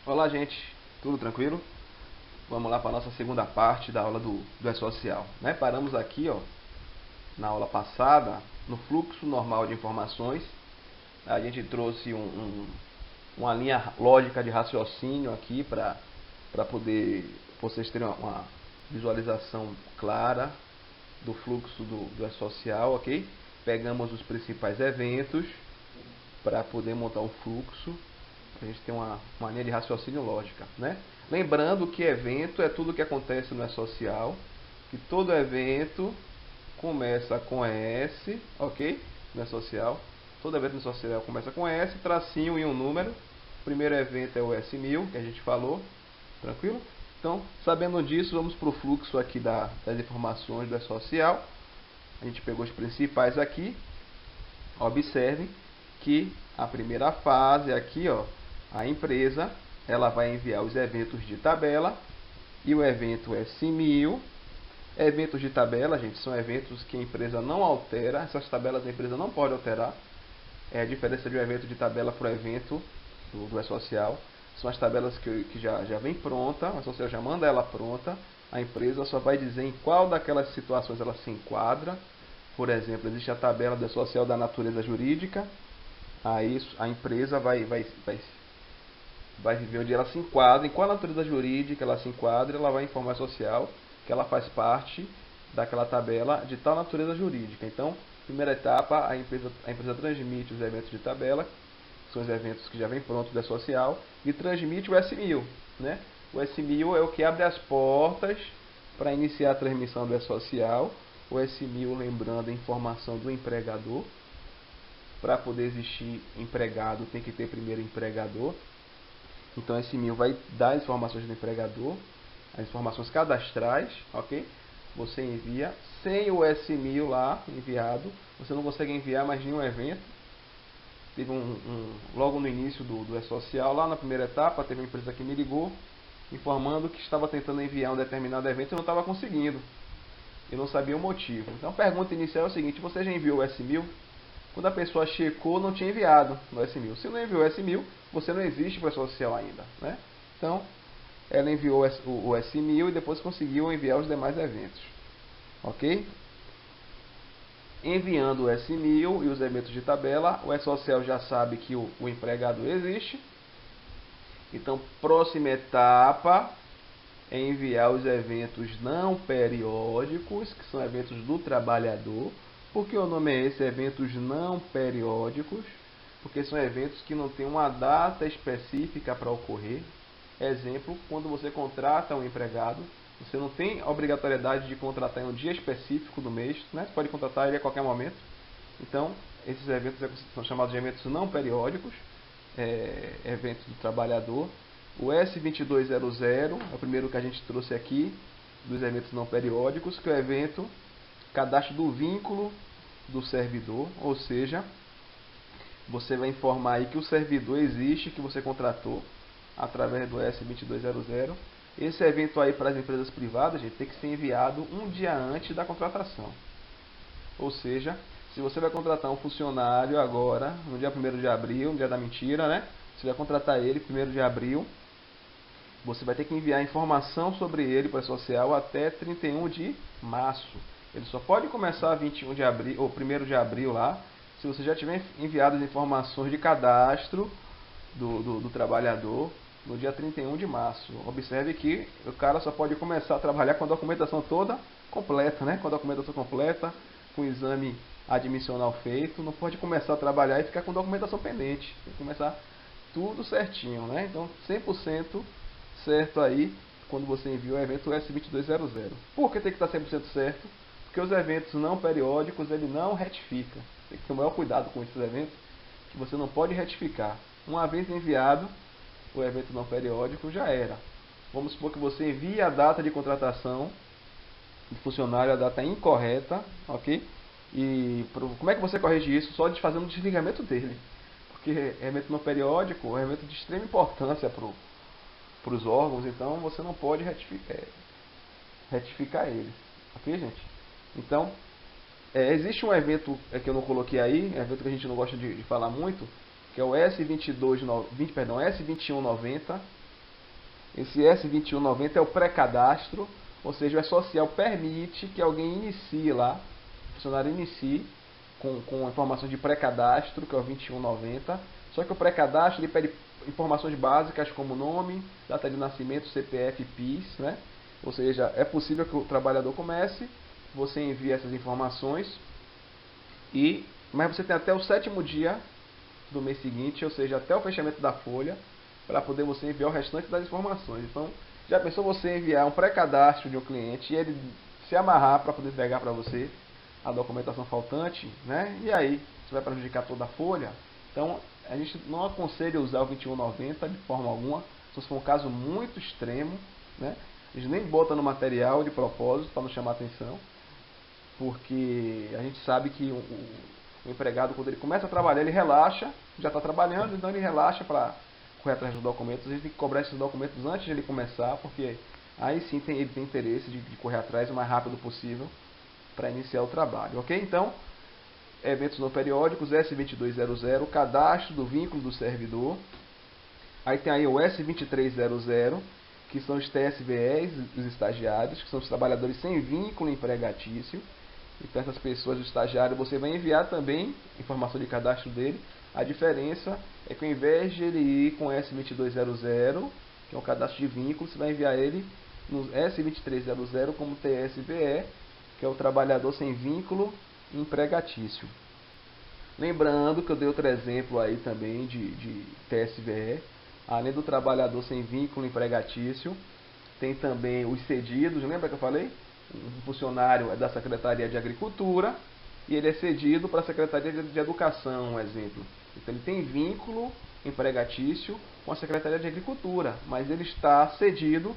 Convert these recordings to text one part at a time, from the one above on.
Olá, gente, tudo tranquilo? Vamos lá para a nossa segunda parte da aula do E-Social, né? Paramos aqui, ó, na aula passada, no fluxo normal de informações. A gente trouxe uma linha lógica de raciocínio aqui para poder vocês terem uma visualização clara do fluxo do E-Social, ok? Pegamos os principais eventos para poder montar um fluxo. A gente tem uma linha de raciocínio lógica, né? Lembrando que evento é tudo que acontece no E-Social, que todo evento começa com S, ok? No E-Social, todo evento no E-Social começa com S, tracinho e um número. O primeiro evento é o S1000, que a gente falou, tranquilo? Então, sabendo disso, vamos para o fluxo aqui das informações do E-Social. A gente pegou os principais aqui. Observe que a primeira fase aqui, ó, a empresa ela vai enviar os eventos de tabela e o evento S1000. Eventos de tabela, gente, são eventos que a empresa não altera. Essas tabelas a empresa não pode alterar. É a diferença de um evento de tabela para o evento do E-Social. São as tabelas que já vem pronta, a E-Social já manda ela pronta. A empresa só vai dizer em qual daquelas situações ela se enquadra. Por exemplo, existe a tabela do E-Social da natureza jurídica. Aí a empresa vai ver onde ela se enquadra, em qual natureza jurídica ela se enquadra, ela vai informar a social que ela faz parte daquela tabela de tal natureza jurídica. Então, primeira etapa, a empresa transmite os eventos de tabela, que são os eventos que já vêm prontos da social, e transmite o S1000. Né? O S1000 é o que abre as portas para iniciar a transmissão do E-Social. O S1000, lembrando, a informação do empregador. Para poder existir empregado, tem que ter primeiro empregador. Então, esse S1000 vai dar as informações do empregador, as informações cadastrais, ok? Você envia. Sem o S1000 lá enviado, você não consegue enviar mais nenhum evento. Teve logo no início do E-Social, lá na primeira etapa, teve uma empresa que me ligou, informando que estava tentando enviar um determinado evento e não estava conseguindo. E não sabia o motivo. Então, a pergunta inicial é o seguinte: você já enviou o S1000? Quando a pessoa checou, não tinha enviado no S1000. Se não enviou o S1000, você não existe para a social ainda. Né? Então, ela enviou o S1000 e depois conseguiu enviar os demais eventos. Ok? Enviando o S1000 e os eventos de tabela, o E-Social já sabe que o empregador existe. Então, próxima etapa é enviar os eventos não periódicos, que são eventos do trabalhador. Por que o nome é esse? Eventos não periódicos, porque são eventos que não têm uma data específica para ocorrer. Exemplo, quando você contrata um empregado, você não tem obrigatoriedade de contratar em um dia específico do mês, né? Você pode contratar ele a qualquer momento. Então, esses eventos são chamados de eventos não periódicos, eventos do trabalhador. O S2200 é o primeiro que a gente trouxe aqui, dos eventos não periódicos, que é o evento cadastro do vínculo do servidor, ou seja, você vai informar aí que o servidor existe, que você contratou através do S2200. Esse evento aí para as empresas privadas, gente, tem que ser enviado um dia antes da contratação. Ou seja, se você vai contratar um funcionário agora, no dia 1º de abril, no dia da mentira, né? Você vai contratar ele 1º de abril, você vai ter que enviar informação sobre ele para a social até 31 de março. Ele só pode começar 21 de abril, ou 1º de abril lá, se você já tiver enviado as informações de cadastro do trabalhador no dia 31 de março. Observe que o cara só pode começar a trabalhar com a documentação toda completa, né? Com a documentação completa, com o exame admissional feito. Não pode começar a trabalhar e ficar com documentação pendente. Tem que começar tudo certinho, né? Então, 100% certo aí quando você envia o evento S2200. Por que tem que estar 100% certo? Porque os eventos não periódicos ele não retifica. Tem que ter o maior cuidado com esses eventos, que você não pode retificar. Uma vez enviado o evento não periódico, já era. Vamos supor que você envie a data de contratação do funcionário, a data incorreta, ok? E como é que você corrige isso? Só fazendo o desligamento dele. Porque evento não periódico é um evento de extrema importância para os órgãos, então você não pode retificar ele. Ok, gente? Então, existe um evento que eu não coloquei aí, evento que a gente não gosta de falar muito, que é o S2190, Esse S2190 é o pré-cadastro, ou seja, o E-Social permite que alguém inicie lá, o funcionário inicie com informações de pré-cadastro, que é o 2190. Só que o pré-cadastro ele pede informações básicas como nome, data de nascimento, CPF, PIS, né? Ou seja, é possível que o trabalhador comece, você envia essas informações, mas você tem até o 7º dia do mês seguinte, ou seja, até o fechamento da folha, para poder você enviar o restante das informações. Então, já pensou você enviar um pré-cadastro de um cliente e ele se amarrar para poder entregar para você a documentação faltante, né? E aí, você vai prejudicar toda a folha? Então, a gente não aconselha usar o 2190 de forma alguma, se for um caso muito extremo, né? A gente nem bota no material de propósito para não chamar atenção, porque a gente sabe que o empregado, quando ele começa a trabalhar, ele relaxa, já está trabalhando, então ele relaxa para correr atrás dos documentos. A gente tem que cobrar esses documentos antes de ele começar, porque aí sim ele tem interesse de correr atrás o mais rápido possível para iniciar o trabalho, ok? Então, eventos não periódicos, S2200, cadastro do vínculo do servidor. Aí tem aí o S2300, que são os TSVEs, os estagiários, que são os trabalhadores sem vínculo empregatício. Então essas pessoas, o estagiário, você vai enviar também informação de cadastro dele. A diferença é que ao invés de ele ir com S2200, que é um cadastro de vínculo, você vai enviar ele no S2300 como TSVE, que é o trabalhador sem vínculo empregatício. Lembrando que eu dei outro exemplo aí também de TSVE. Além do trabalhador sem vínculo empregatício, tem também os cedidos. Lembra que eu falei? Um funcionário é da Secretaria de Agricultura e ele é cedido para a Secretaria de Educação, um exemplo. Então ele tem vínculo empregatício com a Secretaria de Agricultura, mas ele está cedido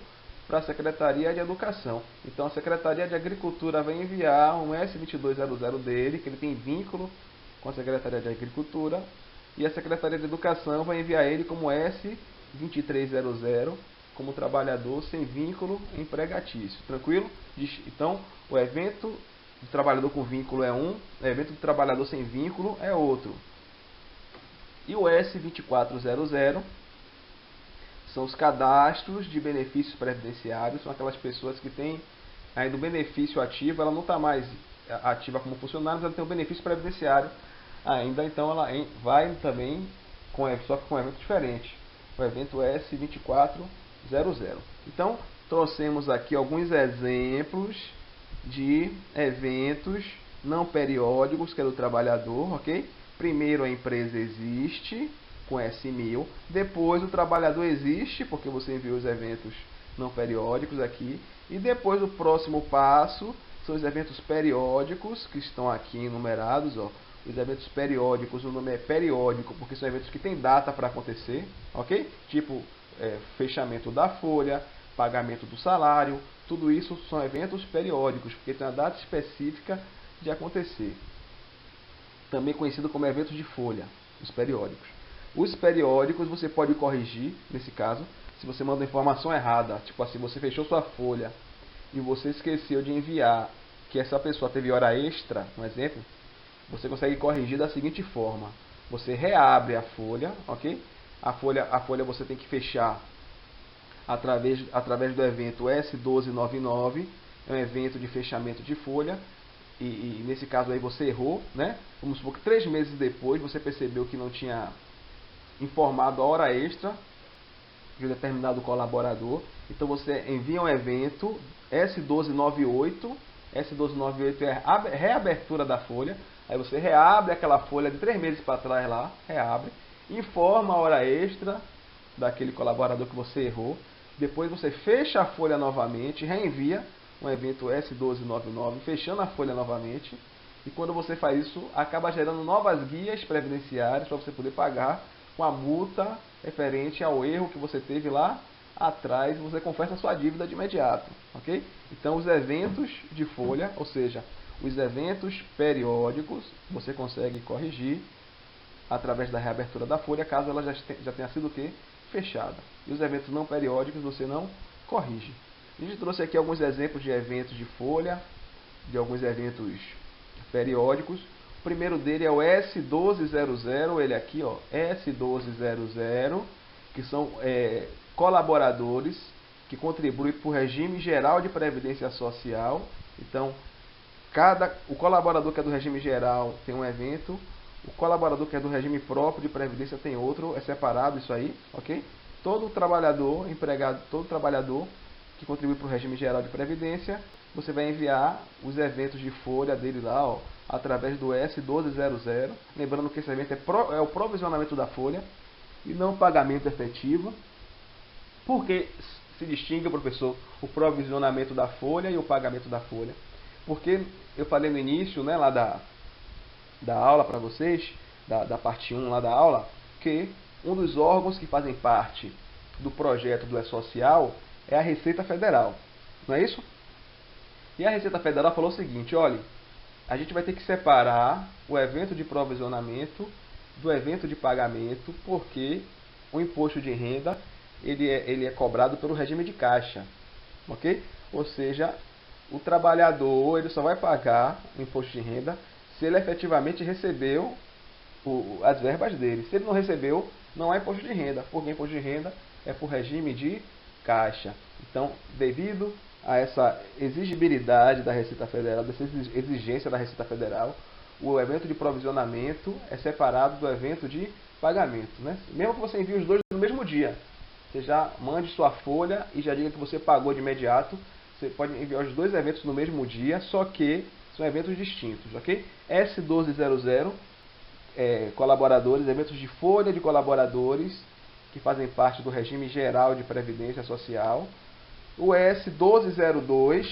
para a Secretaria de Educação. Então a Secretaria de Agricultura vai enviar um S2200 dele, que ele tem vínculo com a Secretaria de Agricultura, e a Secretaria de Educação vai enviar ele como S2300, como trabalhador sem vínculo empregatício. Tranquilo? Então, o evento de trabalhador com vínculo é um, o evento de trabalhador sem vínculo é outro. E o S2400 são os cadastros de benefícios previdenciários, são aquelas pessoas que têm ainda o benefício ativo, ela não está mais ativa como funcionário, mas ela tem o benefício previdenciário ainda, então ela vai também, só que com um evento diferente, o evento S2400. Então, trouxemos aqui alguns exemplos de eventos não periódicos, que é do trabalhador, ok? Primeiro a empresa existe, com S1000, depois o trabalhador existe, porque você enviou os eventos não periódicos aqui, e depois o próximo passo são os eventos periódicos, que estão aqui enumerados, ó. Os eventos periódicos, o nome é periódico, porque são eventos que têm data para acontecer, ok? Tipo, fechamento da folha, pagamento do salário, tudo isso são eventos periódicos, porque tem uma data específica de acontecer. Também conhecido como eventos de folha, os periódicos. Os periódicos você pode corrigir, nesse caso, se você manda informação errada, tipo assim, você fechou sua folha e você esqueceu de enviar que essa pessoa teve hora extra, um exemplo, você consegue corrigir da seguinte forma: você reabre a folha, ok? A folha você tem que fechar através do evento S1299, é um evento de fechamento de folha, e nesse caso aí você errou, né? Vamos supor que 3 meses depois você percebeu que não tinha informado a hora extra de um determinado colaborador, então você envia um evento S1298, S1298 é a reabertura da folha. Aí você reabre aquela folha de 3 meses para trás lá, reabre, informa a hora extra daquele colaborador que você errou, depois você fecha a folha novamente, reenvia um evento S1299, fechando a folha novamente, e quando você faz isso, acaba gerando novas guias previdenciárias para você poder pagar com a multa referente ao erro que você teve lá atrás, você confessa a sua dívida de imediato, ok? Então os eventos de folha, ou seja, os eventos periódicos, você consegue corrigir através da reabertura da folha, caso ela já tenha sido o quê? Fechada. E os eventos não periódicos você não corrige. A gente trouxe aqui alguns exemplos de eventos de folha, de alguns eventos periódicos. O primeiro dele é o S1200, ele aqui, ó, S1200, que são colaboradores que contribuem para o regime geral de previdência social. Então, o colaborador que é do regime geral tem um evento, o colaborador que é do regime próprio de previdência tem outro, é separado isso aí, ok? Todo trabalhador, empregado, todo trabalhador que contribui para o regime geral de previdência, você vai enviar os eventos de folha dele lá, ó, através do S1200, lembrando que esse evento é o provisionamento da folha e não o pagamento efetivo. Por que se distingue, professor, o provisionamento da folha e o pagamento da folha? Porque eu falei no início, né, lá da aula para vocês, da parte 1 lá da aula, que um dos órgãos que fazem parte do projeto do E-Social é a Receita Federal, não é isso? E a Receita Federal falou o seguinte, olha, a gente vai ter que separar o evento de provisionamento do evento de pagamento, porque o imposto de renda ele é cobrado pelo regime de caixa, ok? Ou seja, o trabalhador ele só vai pagar o imposto de renda se ele efetivamente recebeu as verbas dele. Se ele não recebeu, não há imposto de renda, porque imposto de renda é por regime de caixa. Então, devido a essa exigibilidade da Receita Federal, dessa exigência da Receita Federal, o evento de provisionamento é separado do evento de pagamento, né? Mesmo que você envie os dois no mesmo dia, você já mande sua folha e já diga que você pagou de imediato. Você pode enviar os dois eventos no mesmo dia, só que são eventos distintos, ok? S1200, colaboradores, eventos de folha de colaboradores que fazem parte do regime geral de previdência social. O S1202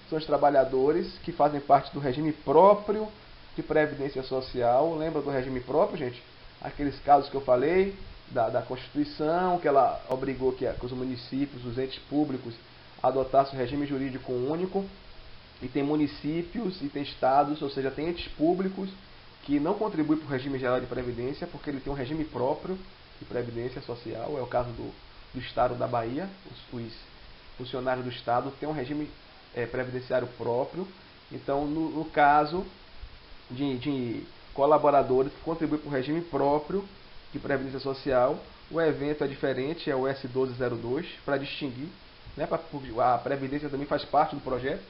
são os trabalhadores que fazem parte do regime próprio de previdência social. Lembra do regime próprio, gente? Aqueles casos que eu falei da Constituição, que ela obrigou que os municípios, os entes públicos, adotassem o regime jurídico único. E tem municípios e tem estados, ou seja, tem entes públicos que não contribuem para o regime geral de previdência, porque ele tem um regime próprio de previdência social. É o caso do estado da Bahia. Os funcionários do estado têm um regime previdenciário próprio. Então, no caso de colaboradores que contribuem para o regime próprio de previdência social, o evento é diferente, é o S1202, para distinguir, né? A previdência também faz parte do projeto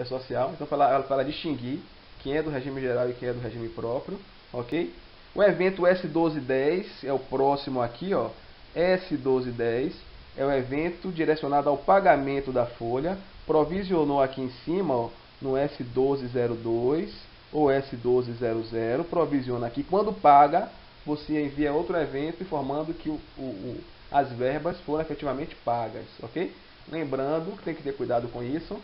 social, então para distinguir quem é do regime geral e quem é do regime próprio, ok? O evento S1210 é o próximo aqui, ó. S1210 é o evento direcionado ao pagamento da folha, provisionou aqui em cima, ó, no S1202 ou S1200, provisiona aqui. Quando paga, você envia outro evento informando que as verbas foram efetivamente pagas, ok? Lembrando que tem que ter cuidado com isso,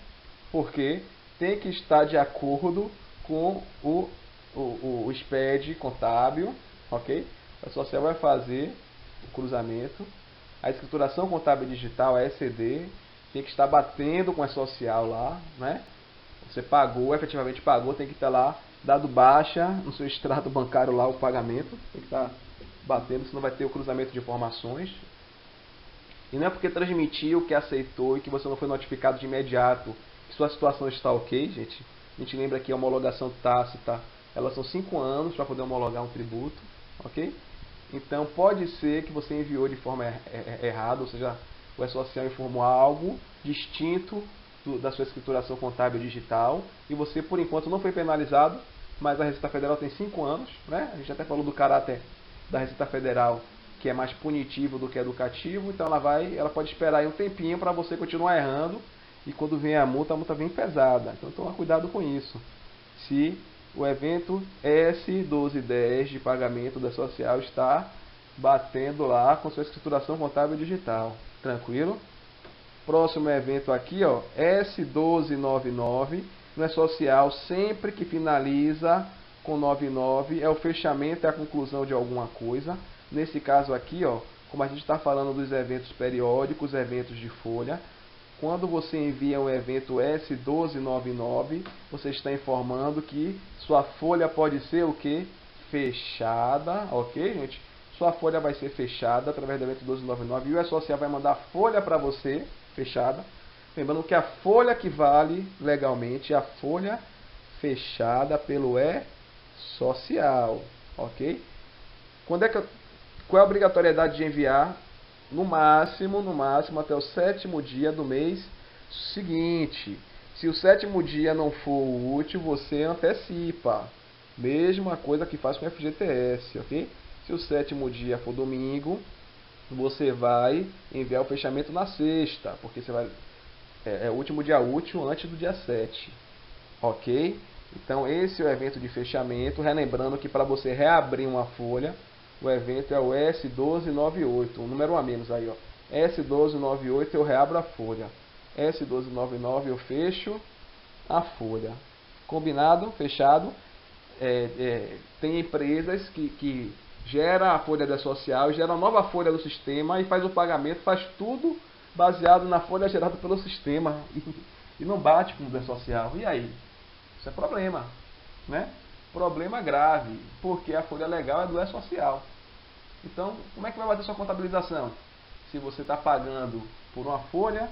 porque tem que estar de acordo com o SPED contábil, ok? A social vai fazer o cruzamento. A escrituração contábil digital, a ECD, tem que estar batendo com a social lá, né? Você pagou, efetivamente pagou, tem que estar lá, dado baixa no seu extrato bancário lá o pagamento, tem que estar batendo, senão vai ter o cruzamento de informações. E não é porque transmitiu que aceitou e que você não foi notificado de imediato que sua situação está ok, gente. A gente lembra que a homologação tácita, elas são 5 anos para poder homologar um tributo, ok? Então pode ser que você enviou de forma errada, ou seja, o E-Social informou algo distinto da sua escrituração contábil digital e você por enquanto não foi penalizado, mas a Receita Federal tem 5 anos, né? A gente até falou do caráter da Receita Federal, que é mais punitivo do que educativo, então ela pode esperar aí um tempinho para você continuar errando, e quando vem a multa vem pesada. Então toma cuidado com isso. Se o evento S1210 de pagamento da social está batendo lá com sua escrituração contábil digital. Tranquilo? Próximo evento aqui, ó, S1299, no E-Social, sempre que finaliza com 99, é o fechamento e a conclusão de alguma coisa. Nesse caso aqui, ó, como a gente está falando dos eventos periódicos, eventos de folha, quando você envia um evento S1299, você está informando que sua folha pode ser o quê? Fechada, ok, gente? Sua folha vai ser fechada através do evento 1299 e o E-Social vai mandar a folha para você, fechada. Lembrando que a folha que vale legalmente é a folha fechada pelo E-Social, ok? Qual é a obrigatoriedade de enviar no máximo até o 7º dia do mês seguinte. Se o 7º dia não for útil, você antecipa. Mesma coisa que faz com o FGTS, ok? Se o 7º dia for domingo, você vai enviar o fechamento na sexta, porque você vai é o último dia útil antes do dia 7, ok? Então esse é o evento de fechamento, relembrando que para você reabrir uma folha, o evento é o S1298, um número a menos aí, ó. S1298 eu reabro a folha, S1299 eu fecho a folha. Combinado? Fechado? Tem empresas que gera a folha da social, gera uma nova folha do sistema e faz o pagamento, faz tudo baseado na folha gerada pelo sistema e não bate com o da social. E aí? Isso é problema, né? Problema grave, porque a folha legal é do E-Social. Então, como é que vai bater sua contabilização? Se você está pagando por uma folha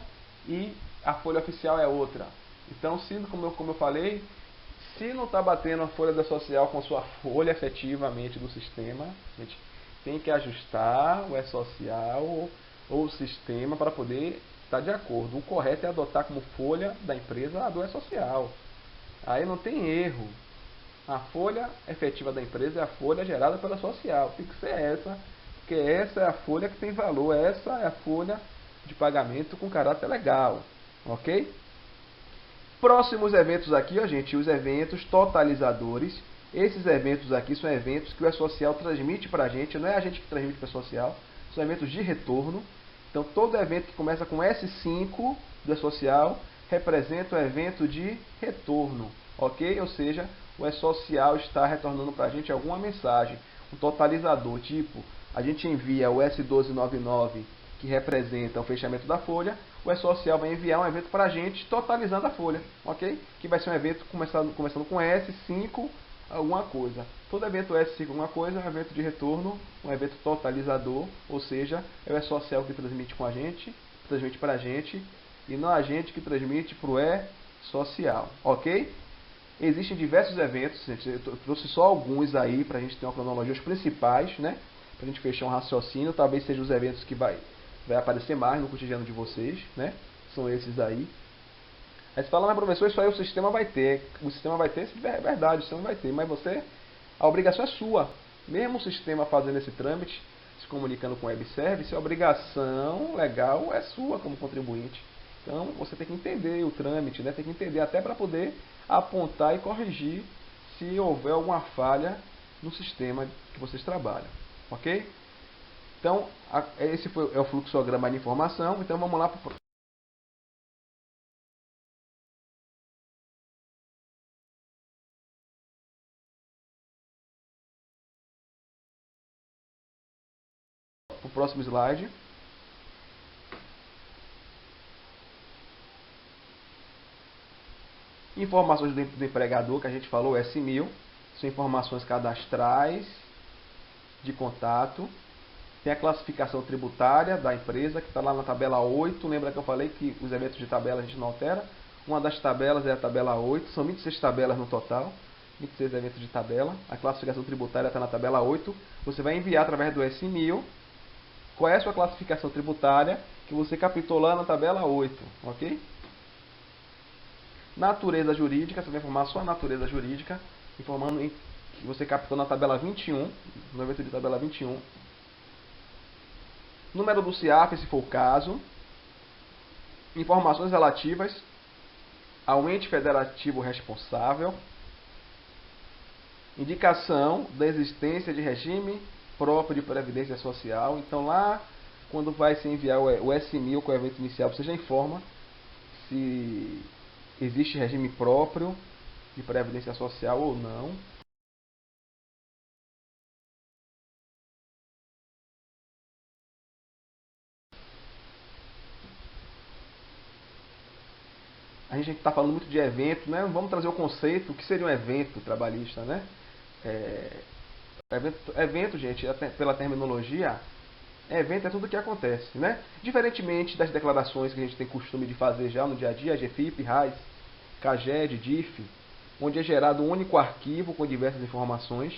e a folha oficial é outra. Então, se, como eu falei, se não está batendo a folha da social com sua folha efetivamente do sistema, a gente tem que ajustar o E-Social ou o sistema para poder estar de acordo. O correto é adotar como folha da empresa a do E-Social. Aí não tem erro. A folha efetiva da empresa é a folha gerada pela social. Tem que ser essa, porque essa é a folha que tem valor. Essa é a folha de pagamento com caráter legal. Ok? Próximos eventos aqui, ó, gente, os eventos totalizadores. Esses eventos aqui são eventos que o E-Social transmite para a gente. Não é a gente que transmite para o E-Social. São eventos de retorno. Então, todo evento que começa com S5 do E-Social representa um evento de retorno, ok? Ou seja, o E-Social está retornando para a gente alguma mensagem, um totalizador, tipo, a gente envia o S1299, que representa o fechamento da folha, o E-Social vai enviar um evento para a gente totalizando a folha, ok? Que vai ser um evento começando com S5 alguma coisa. Todo evento S5 alguma coisa é um evento de retorno, um evento totalizador, ou seja, é o E-Social que transmite com a gente, transmite para a gente, e não a gente que transmite para o E-Social, ok? Existem diversos eventos, gente, eu trouxe só alguns aí para a gente ter uma cronologia, os principais, né? Para a gente fechar um raciocínio, talvez sejam os eventos que vai aparecer mais no cotidiano de vocês, né? São esses aí. Aí você fala, mas professor, isso aí o sistema vai ter. O sistema vai ter, é verdade, o sistema vai ter, mas você, a obrigação é sua. Mesmo o sistema fazendo esse trâmite, se comunicando com o web service, a obrigação legal é sua como contribuinte. Então, você tem que entender o trâmite, né? Tem que entender até para poder apontar e corrigir se houver alguma falha no sistema que vocês trabalham, ok? Então, esse é o fluxograma de informação. Então, vamos lá para o próximo slide. Informações do empregador, que a gente falou, S1000. São informações cadastrais de contato. Tem a classificação tributária da empresa, que está lá na tabela 8. Lembra que eu falei que os eventos de tabela a gente não altera? Uma das tabelas é a tabela 8. São 26 tabelas no total. 26 eventos de tabela. A classificação tributária está na tabela 8. Você vai enviar através do S1000 qual é a sua classificação tributária que você captou lá na tabela 8. Ok? Natureza jurídica, você vai informar a sua natureza jurídica, informando que você captou na tabela 21, no evento de tabela 21. Número do CIAF, se for o caso. Informações relativas ao ente federativo responsável. Indicação da existência de regime próprio de previdência social. Então lá, quando vai se enviar o S1000 com o evento inicial, você já informa se existe regime próprio de previdência social ou não. A gente está falando muito de evento, né? Vamos trazer o conceito, o que seria um evento trabalhista, né? Evento, gente, pela terminologia, evento é tudo o que acontece, né? Diferentemente das declarações que a gente tem costume de fazer já no dia a dia, GFIP, RAIS, CAGED, DIF, onde é gerado um único arquivo com diversas informações.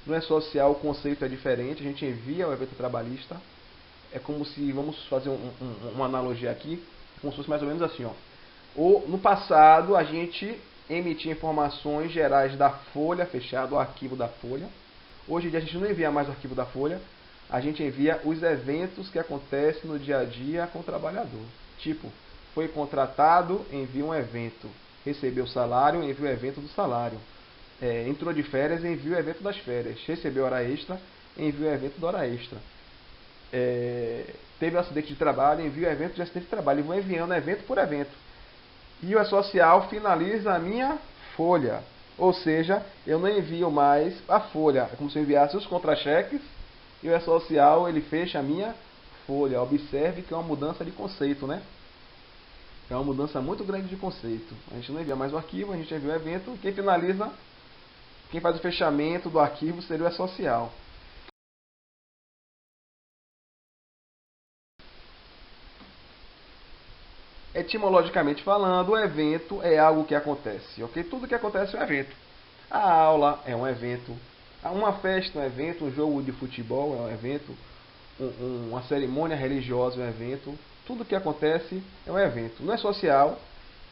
No E-Social o conceito é diferente, a gente envia o evento trabalhista, é como se, vamos fazer uma analogia aqui, como se fosse mais ou menos assim, ó. No passado, a gente emitia informações gerais da folha, fechado o arquivo da folha. Hoje em dia a gente não envia mais o arquivo da folha, a gente envia os eventos que acontecem no dia a dia com o trabalhador. Tipo, foi contratado, envia um evento. Recebeu salário, envia o evento do salário. Entrou de férias, envia o evento das férias. Recebeu hora extra, envia o evento da hora extra. Teve um acidente de trabalho, envia o evento de acidente de trabalho. E vou enviando evento por evento. E o E-Social finaliza a minha folha. Ou seja, eu não envio mais a folha. É como se eu enviasse os contra-cheques e o E-Social ele fecha a minha folha. Observe que é uma mudança de conceito, né? É uma mudança muito grande de conceito. A gente não envia mais o arquivo, a gente envia o evento. Quem finaliza, quem faz o fechamento do arquivo seria o E-Social. Etimologicamente falando, o evento é algo que acontece, ok? Tudo que acontece é um evento. A aula é um evento, uma festa é um evento, um jogo de futebol é um evento, uma cerimônia religiosa é um evento. Tudo que acontece é um evento. No E-Social,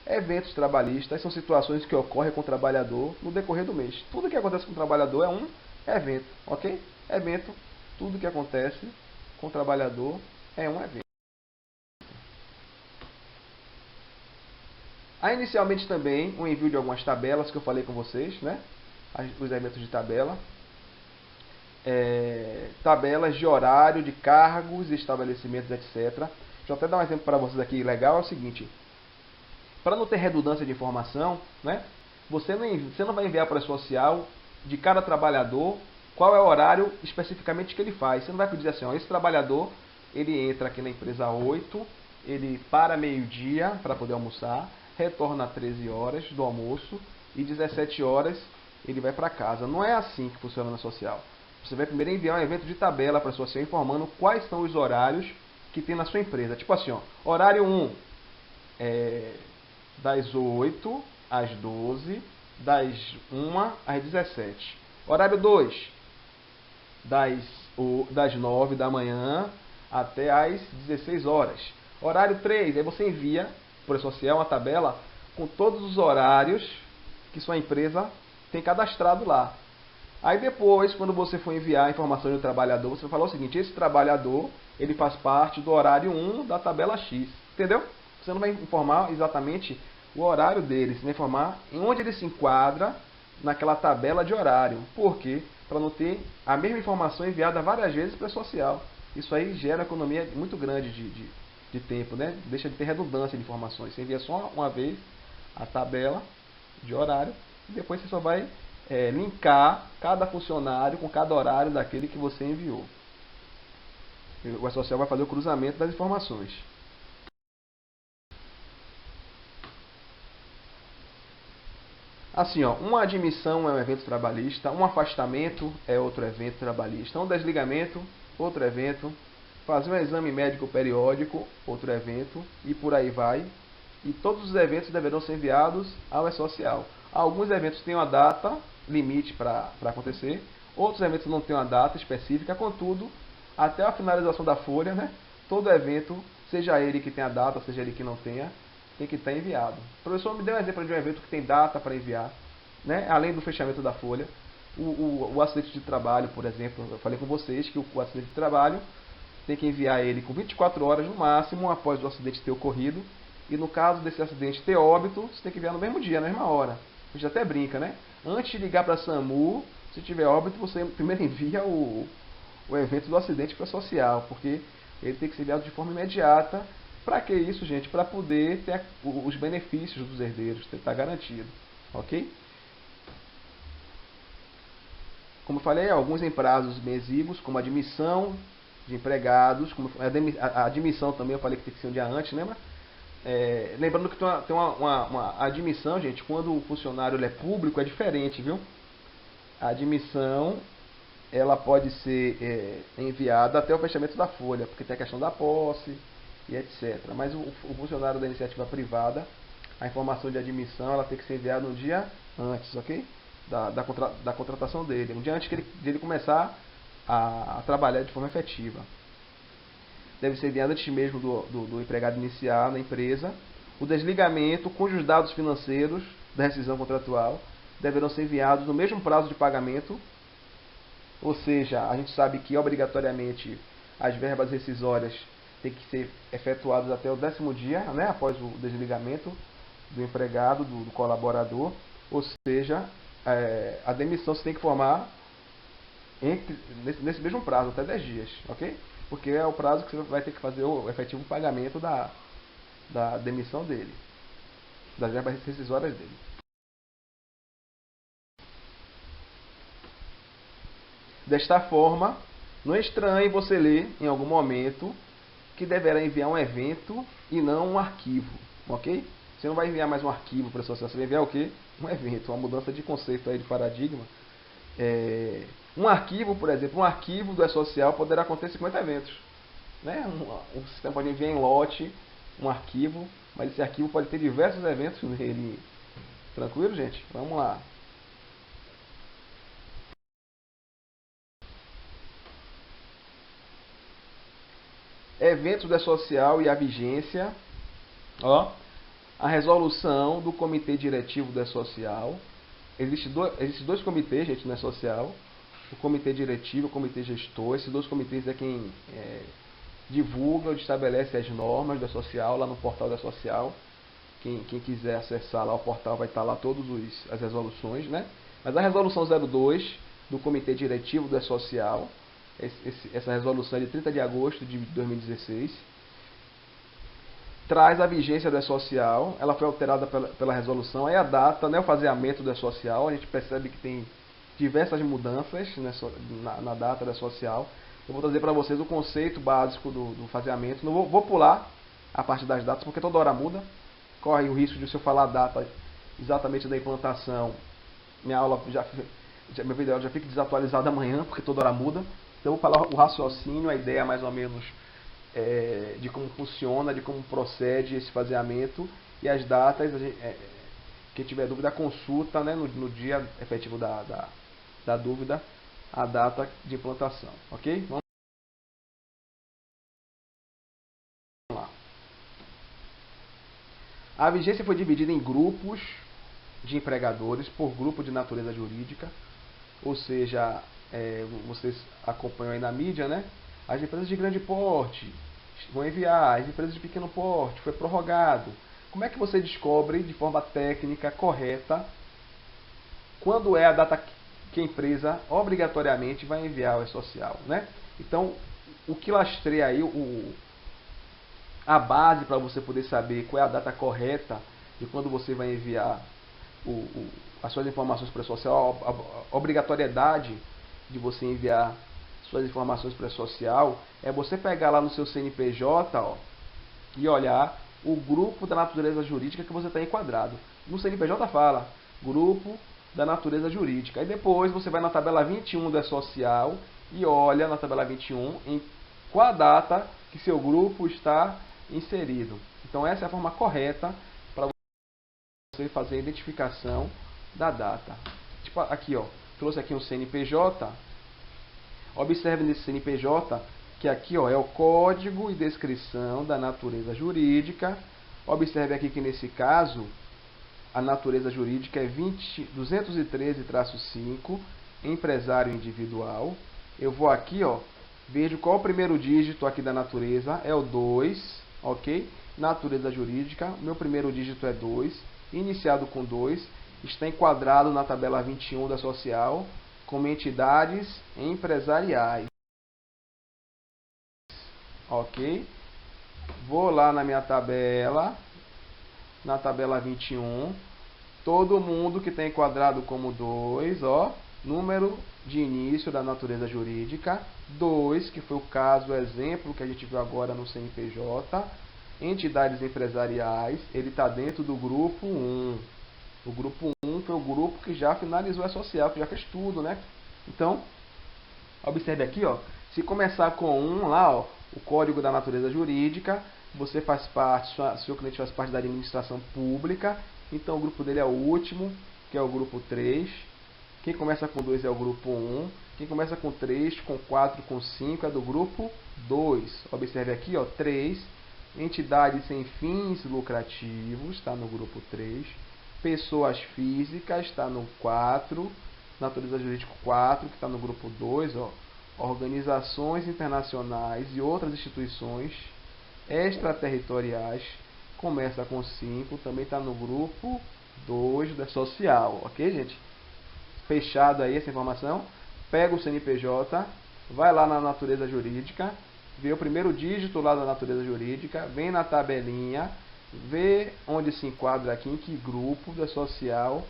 eventos trabalhistas são situações que ocorrem com o trabalhador no decorrer do mês. Tudo que acontece com o trabalhador é um evento, ok? Evento, tudo que acontece com o trabalhador é um evento. Há inicialmente também o envio de algumas tabelas que eu falei com vocês, né? Os eventos de tabela. Tabelas de horário, de cargos, estabelecimentos, etc. Deixa eu até dar um exemplo para vocês aqui legal. É o seguinte. Para não ter redundância de informação, né? Você não vai enviar para o E-Social de cada trabalhador qual é o horário especificamente que ele faz. Você não vai dizer assim, ó, esse trabalhador ele entra aqui na empresa 8, ele para meio-dia para poder almoçar, retorna às 13 horas do almoço e 17 horas ele vai para casa. Não é assim que funciona na social. Você vai primeiro enviar um evento de tabela para a social informando quais são os horários que tem na sua empresa. Tipo assim, ó, horário 1 das 8 às 12, das 1 às 17. Horário 2 das 9 da manhã até às 16 horas. Horário 3, aí você envia por social uma tabela com todos os horários que sua empresa tem cadastrado lá. Aí depois, quando você for enviar a informação do trabalhador, você vai falar o seguinte, esse trabalhador, ele faz parte do horário 1 da tabela X. Entendeu? Você não vai informar exatamente o horário dele, você vai informar em onde ele se enquadra naquela tabela de horário. Por quê? Para não ter a mesma informação enviada várias vezes para a social. Isso aí gera uma economia muito grande de tempo, né? Deixa de ter redundância de informações. Você envia só uma vez a tabela de horário e depois você só vai linkar cada funcionário com cada horário daquele que você enviou. O E-Social vai fazer o cruzamento das informações. Assim, ó, uma admissão é um evento trabalhista, um afastamento é outro evento trabalhista, um desligamento, outro evento, fazer um exame médico periódico, outro evento, e por aí vai. E todos os eventos deverão ser enviados ao E-Social. Alguns eventos têm uma data limite para acontecer, outros eventos não têm uma data específica, contudo, até a finalização da folha, né, todo evento, seja ele que tenha data, seja ele que não tenha, tem que estar enviado. O professor me deu um exemplo de um evento que tem data para enviar, né, além do fechamento da folha. O acidente de trabalho, por exemplo, eu falei com vocês que o acidente de trabalho tem que enviar ele com 24 horas no máximo após o acidente ter ocorrido. E no caso desse acidente ter óbito, você tem que enviar no mesmo dia, na mesma hora. A gente até brinca, né? Antes de ligar para a SAMU, se tiver óbito, você primeiro envia o evento do acidente para a social, porque ele tem que ser enviado de forma imediata. Para que isso, gente? Para poder ter os benefícios dos herdeiros, estar garantido. Ok? Como eu falei, alguns em prazos exíguos, como admissão de empregados, como a admissão também eu falei que tem que ser um dia antes, lembra? Lembrando que tem uma admissão, gente, quando o funcionário ele é público, é diferente, viu? A admissão, ela pode ser enviada até o fechamento da folha, porque tem a questão da posse e etc. Mas o funcionário da iniciativa privada, a informação de admissão, ela tem que ser enviada um dia antes, ok? Da contratação dele, um dia antes de ele começar a trabalhar de forma efetiva. deve ser enviado antes mesmo do empregado iniciar na empresa. O desligamento, cujos dados financeiros da rescisão contratual deverão ser enviados no mesmo prazo de pagamento. Ou seja, a gente sabe que obrigatoriamente as verbas rescisórias têm que ser efetuadas até o 10º dia, né, após o desligamento do empregado, do colaborador. Ou seja, a demissão se tem que formar nesse mesmo prazo, até 10 dias, ok? Porque é o prazo que você vai ter que fazer o efetivo pagamento da demissão dele, das verbas rescisórias dele. Desta forma, não é estranho você ler em algum momento que deverá enviar um evento e não um arquivo, ok? Você não vai enviar mais um arquivo para a associação, você vai enviar o quê? Um evento, uma mudança de conceito aí, de paradigma. Um arquivo, por exemplo, um arquivo do E-Social poderá conter 50 eventos. Né? O sistema pode enviar em lote um arquivo, mas esse arquivo pode ter diversos eventos nele. Tranquilo, gente? Vamos lá. Eventos do E-Social e a vigência. Ó, a resolução do comitê diretivo do E-Social. Existem dois comitês, gente, no E-Social. O comitê diretivo e o comitê gestor. Esses dois comitês é quem divulga ou estabelece as normas do E-Social lá no portal do E-Social. Quem quiser acessar lá o portal vai estar lá todas as resoluções, né? Mas a resolução 02 do comitê diretivo do E-Social, essa resolução é de 30 de agosto de 2016, traz a vigência do E-Social. Ela foi alterada pela resolução. Aí a data, né, o faseamento do E-Social, a gente percebe que tem diversas mudanças na data do E-Social. Eu vou trazer para vocês o conceito básico do faseamento. Não vou pular a parte das datas, porque toda hora muda. Corre o risco de, se eu falar a data exatamente da implantação, meu vídeo já fica desatualizado amanhã, porque toda hora muda. Então eu vou falar o raciocínio, a ideia mais ou menos de como funciona, de como procede esse faseamento e as datas. Quem tiver dúvida, consulta, né, no dia efetivo da dúvida, a data de implantação, ok? Vamos lá. A vigência foi dividida em grupos de empregadores por grupo de natureza jurídica, ou seja, vocês acompanham aí na mídia, né? As empresas de grande porte vão enviar, as empresas de pequeno porte foi prorrogado. Como é que você descobre de forma técnica correta quando é a data que a empresa obrigatoriamente vai enviar o E-Social, né? Então, o que lastreia aí a base para você poder saber qual é a data correta de quando você vai enviar as suas informações para o E-Social, a obrigatoriedade de você enviar suas informações para o E-Social, é você pegar lá no seu CNPJ, ó, e olhar o grupo da natureza jurídica que você está enquadrado. No CNPJ fala grupo da natureza jurídica. E depois você vai na tabela 21 do E-Social e olha na tabela 21 em qual a data que seu grupo está inserido. Então essa é a forma correta para você fazer a identificação da data. Tipo aqui, ó, trouxe aqui um CNPJ. Observe nesse CNPJ que aqui, ó, é o código e descrição da natureza jurídica. Observe aqui que nesse caso a natureza jurídica é 213-5, empresário individual. Eu vou aqui, ó, vejo qual é o primeiro dígito aqui da natureza, é o 2, ok? Natureza jurídica, meu primeiro dígito é 2, iniciado com 2, está enquadrado na tabela 21 da social como entidades empresariais, ok? Vou lá na minha tabela, na tabela 21, todo mundo que está enquadrado como 2, ó, número de início da natureza jurídica, 2, que foi o caso, o exemplo que a gente viu agora no CNPJ, entidades empresariais, ele está dentro do grupo 1. O grupo 1 foi o grupo que já finalizou a social, que já fez tudo, né? Então, observe aqui, ó, se começar com 1 lá, ó, o código da natureza jurídica, você faz parte, seu cliente faz parte da administração pública, então o grupo dele é o último, que é o grupo 3. Quem começa com 2 é o grupo 1. Quem começa com 3, com 4, com 5 é do grupo 2. Observe aqui, ó, 3. Entidades sem fins lucrativos, está no grupo 3. Pessoas físicas, está no 4. Natureza jurídica 4, que está no grupo 2. Ó. Organizações internacionais e outras instituições extraterritoriais, começa com 5, também está no grupo 2 da social. Ok, gente? Fechado aí essa informação. Pega o CNPJ, vai lá na natureza jurídica, vê o primeiro dígito lá da natureza jurídica, vem na tabelinha, vê onde se enquadra aqui, em que grupo da social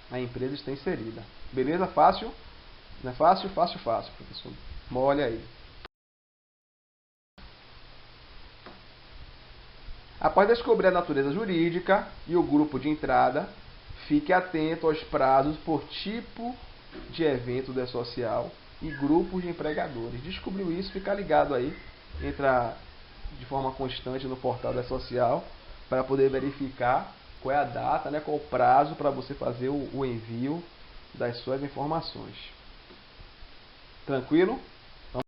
a empresa está inserida. Beleza? Fácil? Não é fácil? Fácil, fácil, professor. Mole aí. Após descobrir a natureza jurídica e o grupo de entrada, fique atento aos prazos por tipo de evento da social e grupos de empregadores. Descobriu isso, fica ligado aí, entra de forma constante no portal da social para poder verificar qual é a data, né, qual o prazo para você fazer o envio das suas informações. Tranquilo? Então,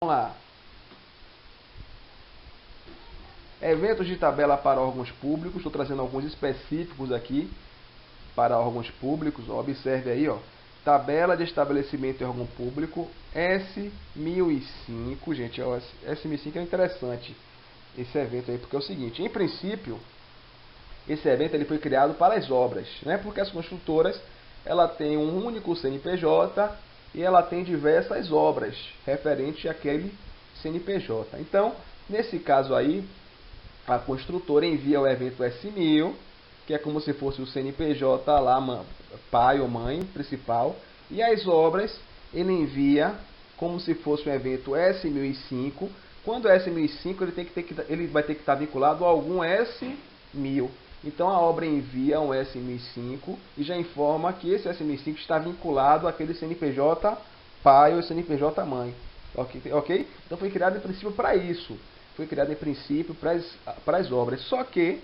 vamos lá. Eventos de tabela para órgãos públicos. Estou trazendo alguns específicos aqui para órgãos públicos. Observe aí, ó. Tabela de estabelecimento em órgão público S1005. Gente, ó, S1005 é interessante esse evento aí, porque é o seguinte. Em princípio, esse evento ele foi criado para as obras, né? Porque as construtoras ela tem um único CNPJ e ela tem diversas obras referentes àquele CNPJ. Então, nesse caso aí, a construtora envia o evento S1000, que é como se fosse o CNPJ lá, pai ou mãe principal, e as obras ele envia como se fosse um evento S1005. Quando é S1005, ele vai ter que estar vinculado a algum S1000. Então a obra envia um S1005 e já informa que esse S1005 está vinculado àquele CNPJ pai ou CNPJ mãe. Ok? Então foi criado em princípio para isso. Foi criado em princípio para as obras. Só que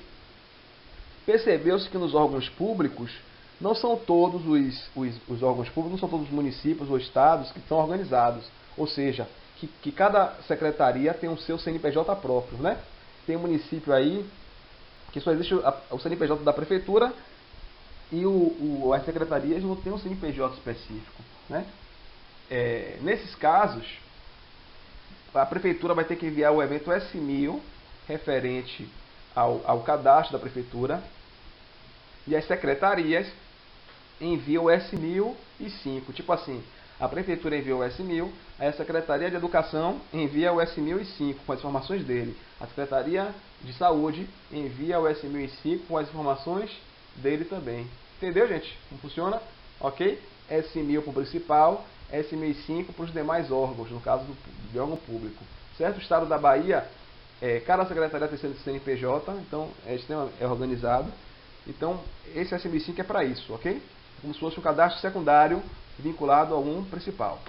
percebeu-se que nos órgãos públicos não são todos os órgãos públicos, não são todos os municípios ou estados que estão organizados. Ou seja, que cada secretaria tem o seu CNPJ próprio, né? Tem um município aí que só existe o CNPJ da prefeitura e as secretarias não têm um CNPJ específico, né? Nesses casos, a prefeitura vai ter que enviar o evento S1000 referente ao cadastro da prefeitura e as secretarias enviam o S1005. Tipo assim, a prefeitura enviou o S1000, aí a Secretaria de Educação envia o S1005 com as informações dele. A Secretaria de Saúde envia o S1005 com as informações dele também. Entendeu, gente? Como funciona? Ok? S1000 para o principal, S1005 para os demais órgãos, no caso do órgão público. Certo? O estado da Bahia, cada secretaria tem seu CNPJ, então é organizado. Então, esse S1005 é para isso, ok? Como se fosse um cadastro secundário vinculado a um principal.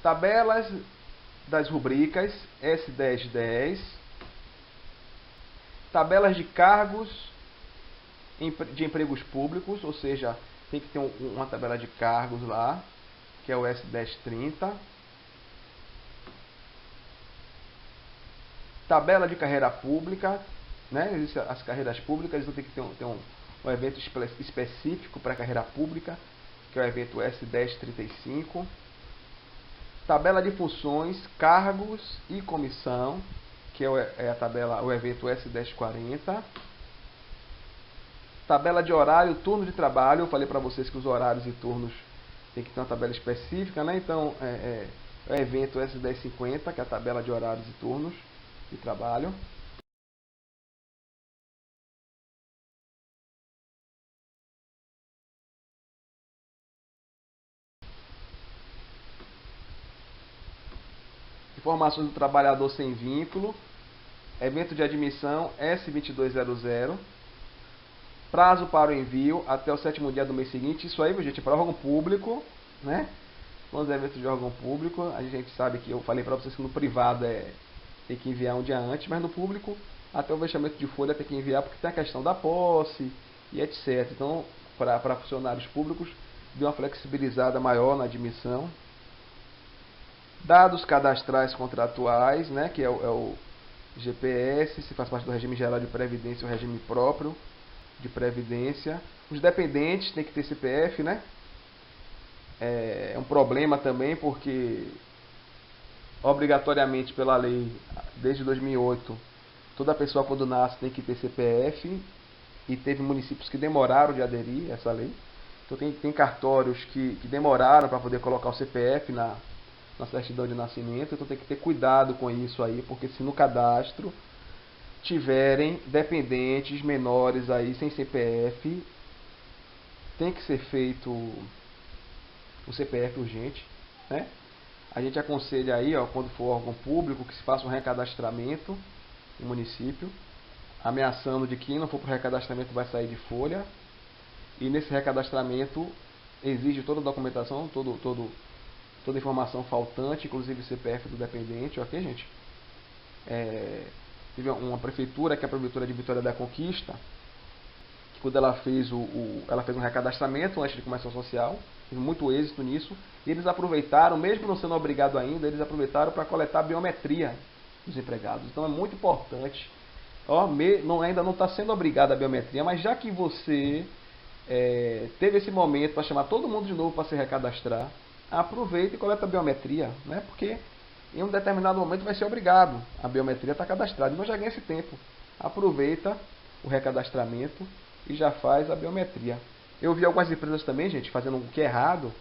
Tabelas das rubricas S1010. Tabelas de cargos de empregos públicos, ou seja, tem que ter uma tabela de cargos lá, que é o S1030. Tabela de carreira pública, né? Existem as carreiras públicas, então tem que ter um evento específico para a carreira pública, que é o evento S1035. Tabela de funções, cargos e comissão, que é o evento S1040. Tabela de horário, turno de trabalho. Eu falei para vocês que os horários e turnos tem que ter uma tabela específica, né? Então, é o evento S1050, que é a tabela de horários e turnos de trabalho. Informações do trabalhador sem vínculo. Evento de admissão S2200. Prazo para o envio até o 7º dia do mês seguinte. Isso aí, gente, é para órgão público, né? Nos eventos de órgão público, a gente sabe que eu falei para vocês que no privado tem que enviar um dia antes, mas no público, até o fechamento de folha tem que enviar, porque tem a questão da posse e etc. Então, para funcionários públicos, deu uma flexibilizada maior na admissão. Dados cadastrais contratuais, né, que é o GPS, se faz parte do regime geral de previdência, o regime próprio de previdência. Os dependentes têm que ter CPF, né? É um problema também porque obrigatoriamente pela lei, desde 2008, toda pessoa quando nasce tem que ter CPF, e teve municípios que demoraram de aderir a essa lei. Então tem cartórios que demoraram para poder colocar o CPF na certidão de nascimento, então tem que ter cuidado com isso aí, porque se no cadastro tiverem dependentes menores aí sem CPF, tem que ser feito o CPF urgente, né? A gente aconselha aí, ó, quando for órgão público, que se faça um recadastramento no município, ameaçando de que quem não for para o recadastramento vai sair de folha, e nesse recadastramento exige toda a documentação, toda a informação faltante, inclusive o CPF do dependente, ok, gente? Teve uma prefeitura, que é a prefeitura de Vitória da Conquista, que quando ela fez ela fez um recadastramento antes de começar o social, teve muito êxito nisso, e eles aproveitaram, mesmo não sendo obrigado ainda, eles aproveitaram para coletar a biometria dos empregados. Então é muito importante, ainda não está sendo obrigado a biometria, mas já que você teve esse momento para chamar todo mundo de novo para se recadastrar, aproveita e coleta a biometria, né? Porque em um determinado momento vai ser obrigado, a biometria está cadastrada, então já ganha esse tempo. Aproveita o recadastramento e já faz a biometria. Eu vi algumas empresas também, gente, fazendo o que é errado,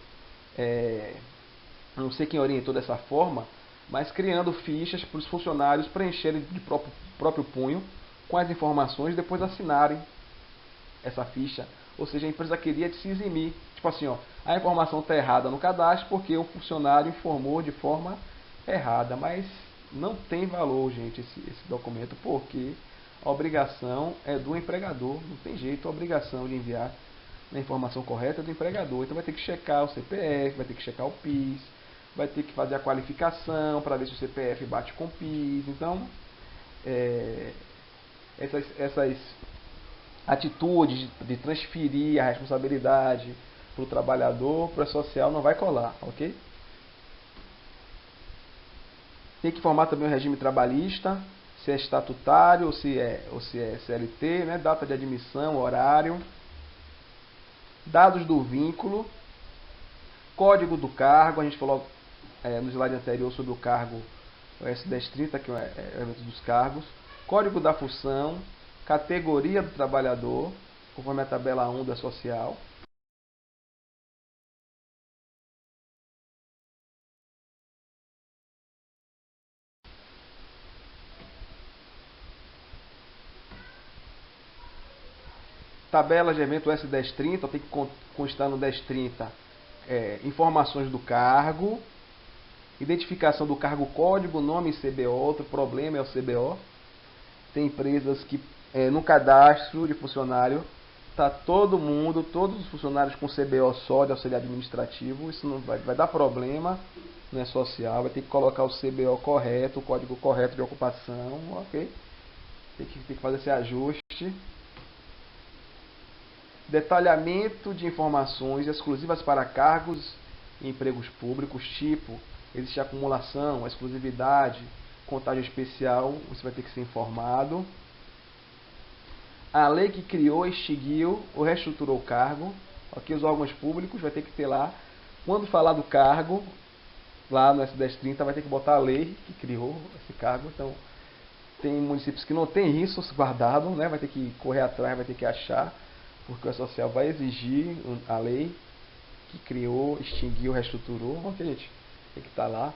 não sei quem orientou dessa forma, mas criando fichas para os funcionários preencherem de próprio punho com as informações e depois assinarem essa ficha. Ou seja, a empresa queria se eximir. Tipo assim, ó, a informação está errada no cadastro porque o funcionário informou de forma errada. Mas não tem valor, gente, esse documento, porque a obrigação é do empregador. Não tem jeito, a obrigação de enviar a informação correta é do empregador. Então vai ter que checar o CPF, vai ter que checar o PIS, vai ter que fazer a qualificação para ver se o CPF bate com o PIS. Então, essas atitudes de transferir a responsabilidade para o trabalhador, para o social, não vai colar, ok? Tem que informar também o regime trabalhista, se é estatutário ou se é CLT, né? Data de admissão, horário, dados do vínculo, código do cargo. A gente falou no slide anterior sobre o cargo, o S1030, que é o evento dos cargos, código da função, categoria do trabalhador, conforme a tabela 1 da social. Tabela de evento S1030, tem que constar no 1030 informações do cargo, identificação do cargo, código, nome e CBO. Outro problema é o CBO. Tem empresas que no cadastro de funcionário está todos os funcionários com CBO só de auxiliar administrativo. Isso não vai dar problema, não é social. Vai ter que colocar o CBO correto, o código correto de ocupação, ok? Tem que fazer esse ajuste. Detalhamento de informações exclusivas para cargos e empregos públicos, tipo, existe acumulação, exclusividade, contagem especial, você vai ter que ser informado. A lei que criou, extinguiu ou reestruturou o cargo, ok? Os órgãos públicos vai ter que ter lá, quando falar do cargo, lá no S1030 vai ter que botar a lei que criou esse cargo. Então, tem municípios que não tem isso guardado, né? Vai ter que correr atrás, vai ter que achar, porque o social vai exigir a lei que criou, extinguiu, reestruturou, ok, gente? Tem que estar lá.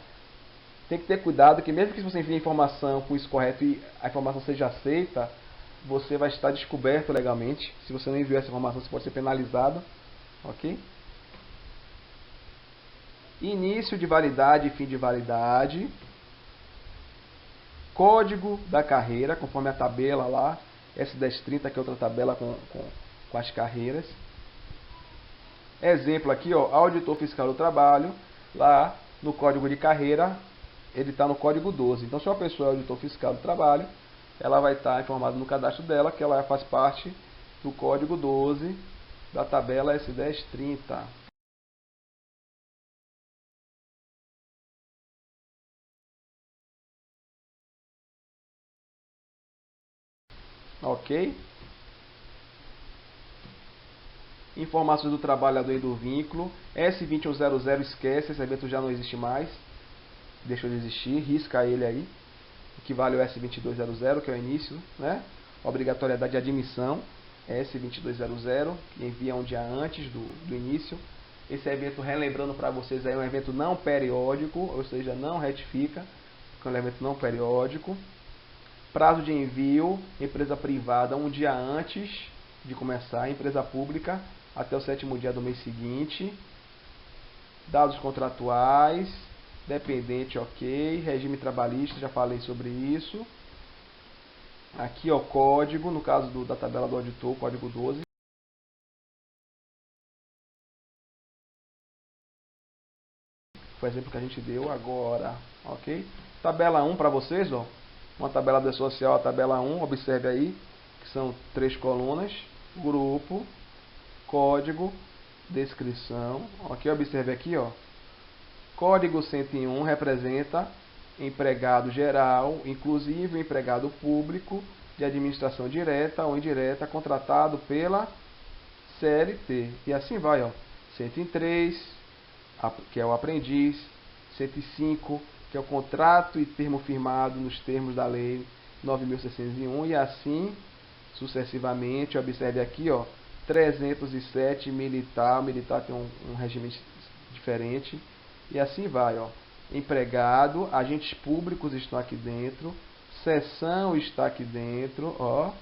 Tem que ter cuidado que mesmo que você envie a informação com isso correto e a informação seja aceita, você vai estar descoberto legalmente. Se você não enviou essa informação, você pode ser penalizado, ok? Início de validade e fim de validade. Código da carreira, conforme a tabela lá, S1030, que é outra tabela com as carreiras. Exemplo aqui, ó, auditor fiscal do trabalho, lá no código de carreira, ele está no código 12. Então, se uma pessoa é auditor fiscal do trabalho, ela vai estar informada no cadastro dela que ela faz parte do código 12 da tabela S1030. Ok? Informações do trabalhador e do vínculo. S2100 esquece, esse evento já não existe mais. Deixou de existir, risca ele aí. Equivale ao S2200, que é o início, né? Obrigatoriedade de admissão, S2200, que envia um dia antes do início. Esse evento, relembrando para vocês, é um evento não periódico, ou seja, não retifica, é um evento não periódico. Prazo de envio, empresa privada, um dia antes de começar, empresa pública, até o 7º dia do mês seguinte. Dados contratuais, dependente, ok. Regime trabalhista, já falei sobre isso. Aqui o código, no caso da tabela do auditor, código 12. Foi o exemplo que a gente deu agora, ok? Tabela 1 para vocês, ó. Uma tabela do social, a tabela 1, observe aí, que são 3 colunas. Grupo, código, descrição. Ok, observe aqui, ó. Código 101 representa empregado geral, inclusive o empregado público de administração direta ou indireta contratado pela CLT. E assim vai, ó. 103, que é o aprendiz, 105, que é o contrato e termo firmado nos termos da lei 9.601, e assim sucessivamente. Observe aqui, ó, 307, militar. O militar tem um regime diferente. E assim vai, ó. Empregado, agentes públicos estão aqui dentro, seção está aqui dentro, ó.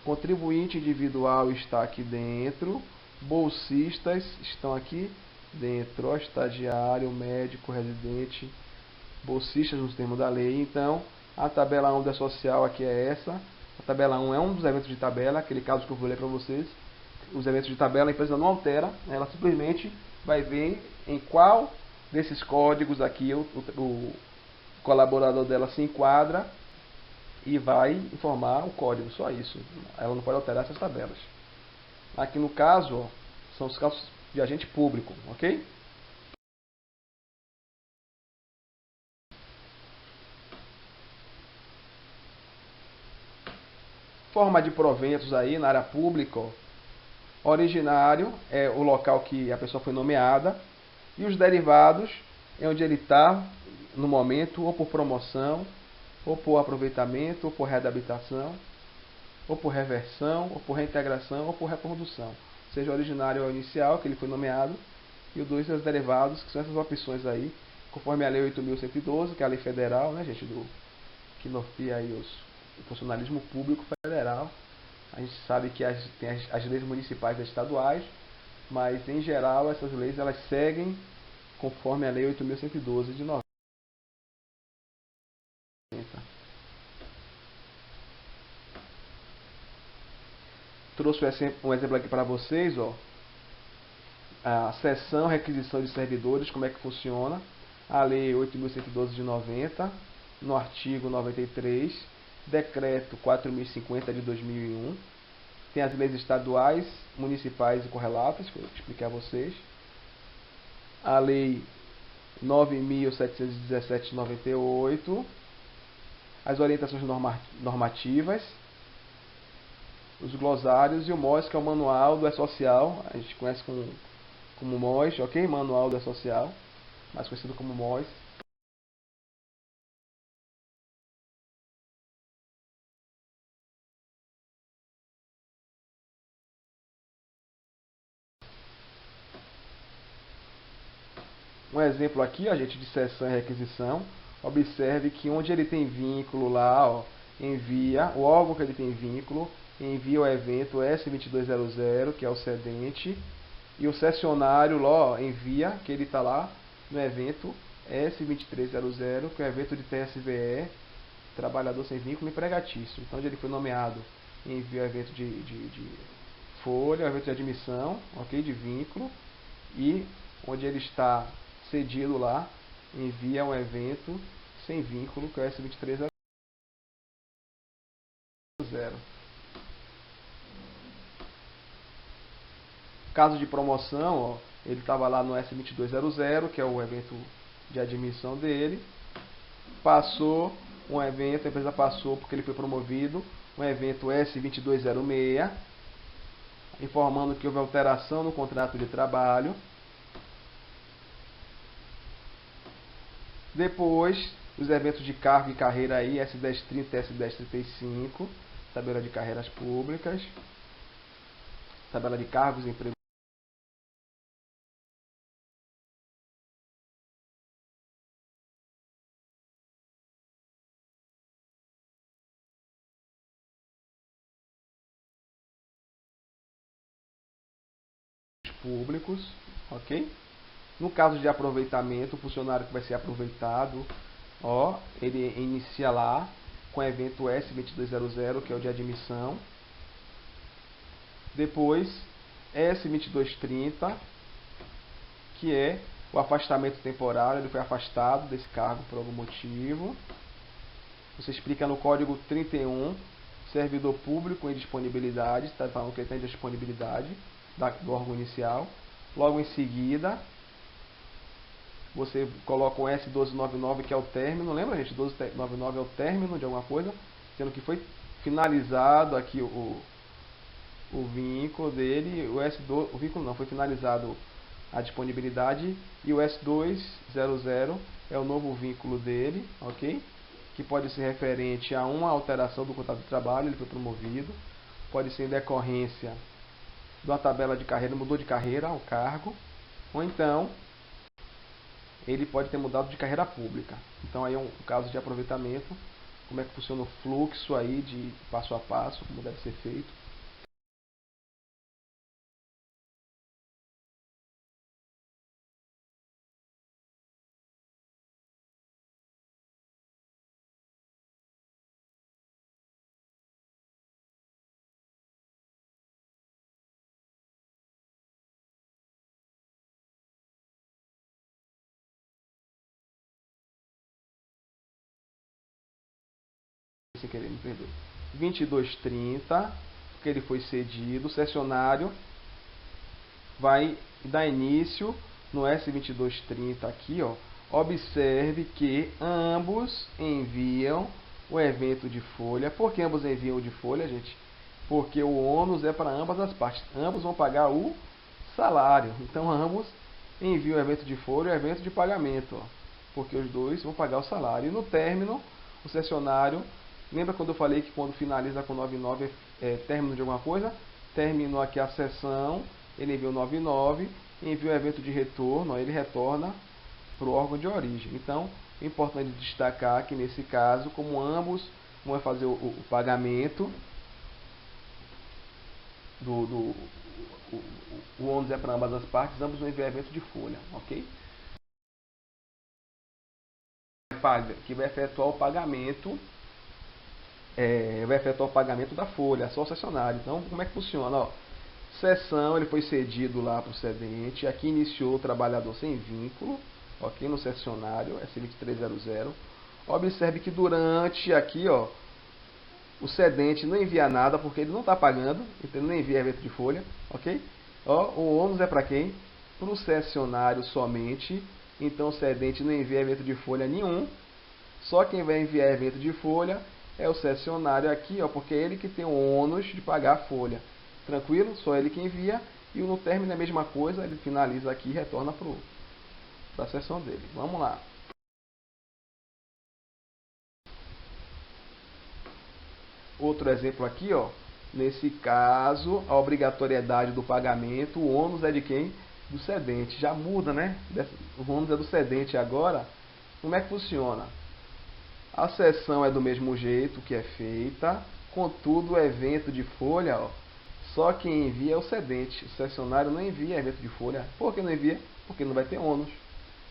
Contribuinte individual está aqui dentro, bolsistas estão aqui dentro, ó, estagiário, médico, residente, bolsistas nos termos da lei. Então, a tabela 1 da social aqui é essa. A tabela 1 é um dos eventos de tabela, aquele caso que eu vou ler para vocês. Os eventos de tabela a empresa não altera, ela simplesmente vai ver em qual desses códigos aqui o colaborador dela se enquadra e vai informar o código, só isso. Ela não pode alterar essas tabelas. Aqui no caso, ó, são os casos de agente público, ok? Forma de proventos aí na área pública, ó. Originário é o local que a pessoa foi nomeada, e os derivados é onde ele está no momento, ou por promoção, ou por aproveitamento, ou por readaptação, ou por reversão, ou por reintegração, ou por reprodução. Seja originário ou inicial, que ele foi nomeado, e o 2 é os derivados, que são essas opções aí, conforme a Lei 8.112, que é a lei federal, né, gente, que norteia aí o funcionalismo público federal. A gente sabe que tem as leis municipais e estaduais, mas em geral essas leis elas seguem conforme a Lei 8.112 de 90. Trouxe um exemplo aqui para vocês, ó. A seção requisição de servidores, como é que funciona. A Lei 8.112 de 90, no artigo 93, Decreto 4.050 de 2001. Tem as leis estaduais, municipais e correlatas, que eu expliquei a vocês. A Lei 9.717 de 98. As orientações normativas. Os glossários e o MOS, que é o Manual do E-Social. A gente conhece como MOS, ok? Manual do E-Social, mais conhecido como MOS. Um exemplo aqui, ó, gente, de seção e requisição. Observe que onde ele tem vínculo lá, ó, envia, o órgão que ele tem vínculo, envia o evento S2200, que é o cedente, e o cessionário lá, ó, envia, que ele está lá no evento S2300, que é o evento de TSVE, trabalhador sem vínculo empregatício. Então, onde ele foi nomeado, envia o evento de folha, o evento de admissão, ok, de vínculo, e onde ele está cedido lá, envia um evento sem vínculo, que é o S2300. Caso de promoção, ó, ele estava lá no S2200, que é o evento de admissão dele, passou um evento, a empresa passou porque ele foi promovido, um evento S2206, informando que houve alteração no contrato de trabalho. Depois, os eventos de cargo e carreira aí, S1030 e S1035, tabela de carreiras públicas, tabela de cargos e empregos públicos, ok? No caso de aproveitamento, o funcionário que vai ser aproveitado, ó, ele inicia lá com o evento S2200, que é o de admissão. Depois, S2230, que é o afastamento temporário, ele foi afastado desse cargo por algum motivo. Você explica no código 31, servidor público em disponibilidade, está falando que ele tem disponibilidade do órgão inicial. Logo em seguida, você coloca o S1299, que é o término, lembra, gente? 1299 é o término de alguma coisa, sendo que foi finalizado aqui o vínculo dele, o vínculo não, foi finalizado a disponibilidade, e o S200 é o novo vínculo dele, ok? Que pode ser referente a uma alteração do contrato de trabalho, ele foi promovido, pode ser em decorrência de uma tabela de carreira, mudou de carreira ao cargo, ou então ele pode ter mudado de carreira pública. Então aí é um caso de aproveitamento, como é que funciona o fluxo aí de passo a passo, como deve ser feito. Sem querer, me perdoe. 2230, porque ele foi cedido, o cessionário vai dar início no S2230 aqui, ó. Observe que ambos enviam o evento de folha. Por que ambos enviam o de folha, gente? Porque o ônus é para ambas as partes. Ambos vão pagar o salário. Então ambos enviam o evento de folha e o evento de pagamento, ó. Porque os dois vão pagar o salário. E no término, o cessionário, lembra quando eu falei que quando finaliza com 99 é término de alguma coisa? Terminou aqui a sessão, ele enviou 99, envia o evento de retorno, ó, ele retorna para o órgão de origem. Então, é importante destacar que nesse caso, como ambos vão fazer o pagamento, o ônus é para ambas as partes, ambos vão enviar evento de folha, ok? Que vai efetuar o pagamento, da folha, só o cessionário. Então, como é que funciona? Ó, sessão, ele foi cedido lá para o cedente, aqui iniciou o trabalhador sem vínculo, ok? No cessionário, S2300. Observe que durante aqui, ó, o cedente não envia nada porque ele não está pagando, então ele não envia evento de folha, ok? Ó, o ônus é para quem? Para o cessionário somente, então o cedente não envia evento de folha nenhum, só quem vai enviar evento de folha é o cessionário aqui, ó, porque é ele que tem o ônus de pagar a folha. Tranquilo? Só ele que envia, e no término é a mesma coisa, ele finaliza aqui e retorna para a sessão dele. Vamos lá. Outro exemplo aqui, ó. Nesse caso, a obrigatoriedade do pagamento, o ônus é de quem? Do cedente. Já muda, né? O ônus é do cedente agora. Como é que funciona? A sessão é do mesmo jeito que é feita, contudo o evento de folha, ó, só quem envia é o cedente. O cessionário não envia evento de folha. Por que não envia? Porque não vai ter ônus.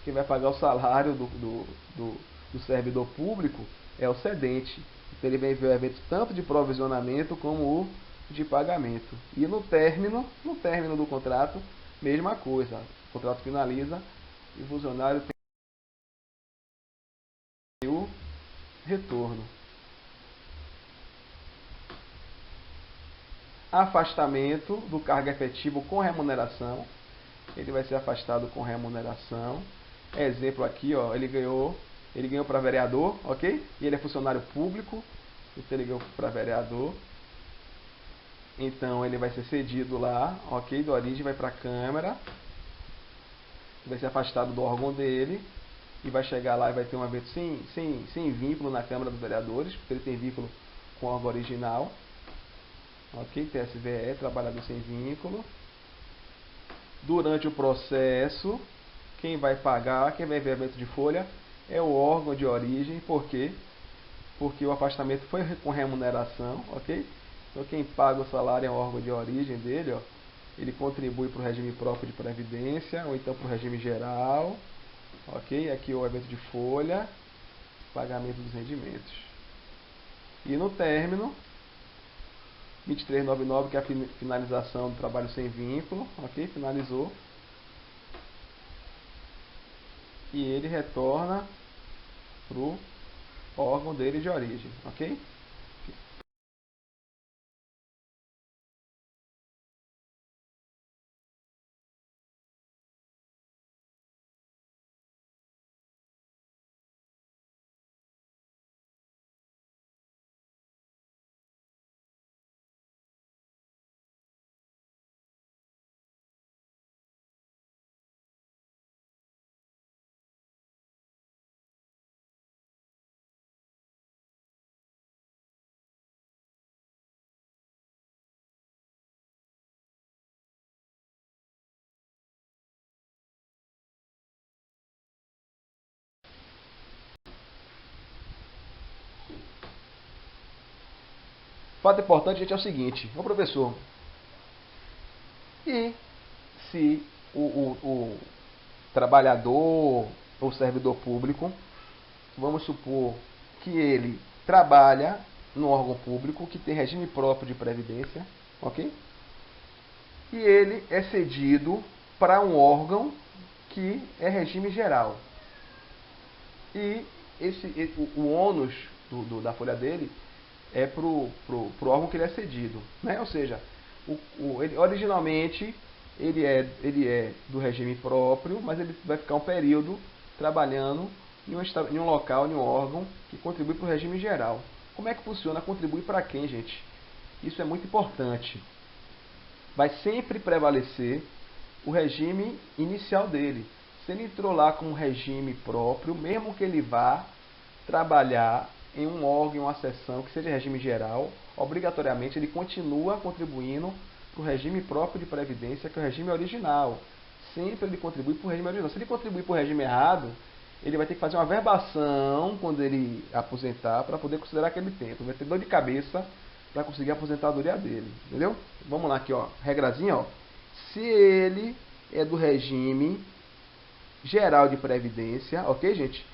Quem vai pagar o salário do servidor público é o cedente. Então ele vai enviar o evento tanto de provisionamento como o de pagamento. E no término do contrato, mesma coisa. O contrato finaliza e o funcionário tem o retorno. Afastamento do cargo efetivo com remuneração. Ele vai ser afastado com remuneração. Exemplo aqui, ó, ele ganhou Ele ganhou para vereador, ok? E ele é funcionário público, então ele ganhou para vereador. Então ele vai ser cedido lá, ok? Da origem vai para a Câmara, vai ser afastado do órgão dele e vai chegar lá e vai ter um evento sem vínculo na Câmara dos Vereadores, porque ele tem vínculo com o órgão original, ok? TSVE, trabalhador sem vínculo. Durante o processo, quem vai pagar, quem vai ver evento de folha é o órgão de origem. Por quê? Porque o afastamento foi com remuneração, ok? Então quem paga o salário é o órgão de origem dele, ó. Ele contribui para o regime próprio de previdência, ou então para o regime geral, ok? Aqui o evento de folha, pagamento dos rendimentos. E no término, 2399, que é a finalização do trabalho sem vínculo, ok? Finalizou. E ele retorna para o órgão dele de origem, ok? Fato importante, gente, é o seguinte, ô professor, e se o trabalhador ou servidor público, vamos supor que ele trabalha no órgão público que tem regime próprio de previdência, ok? E ele é cedido para um órgão que é regime geral. E o ônus da folha dele é para o órgão que ele é cedido, né? Ou seja, originalmente ele é do regime próprio, mas ele vai ficar um período trabalhando em um local, em um órgão que contribui para o regime geral. Como é que funciona? Contribui para quem, gente? Isso é muito importante. Vai sempre prevalecer o regime inicial dele. Se ele entrou lá com um regime próprio, mesmo que ele vá trabalhar em um órgão, em uma seção que seja regime geral, obrigatoriamente ele continua contribuindo para o regime próprio de previdência, que é o regime original. Sempre ele contribui para o regime original. Se ele contribuir para o regime errado, ele vai ter que fazer uma verbação quando ele aposentar para poder considerar aquele tempo. Vai ter dor de cabeça para conseguir a aposentadoria dele. Entendeu? Vamos lá aqui, ó. Regrazinha, ó. Se ele é do regime geral de previdência, ok, gente?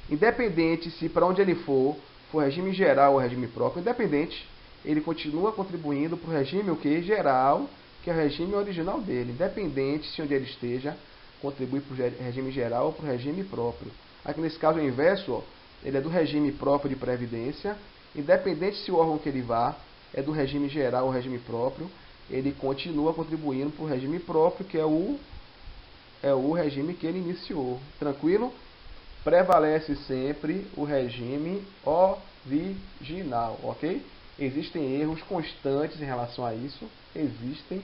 Independente se para onde ele for regime geral ou regime próprio, independente, ele continua contribuindo para o regime o que? Geral, que é o regime original dele. Independente se onde ele esteja, contribui para o regime geral ou para o regime próprio. Aqui nesse caso é o inverso, ó, ele é do regime próprio de previdência, independente se o órgão que ele vá é do regime geral ou regime próprio, ele continua contribuindo para o regime próprio, que é o regime que ele iniciou. Tranquilo? Prevalece sempre o regime original, ok? Existem erros constantes em relação a isso, existem,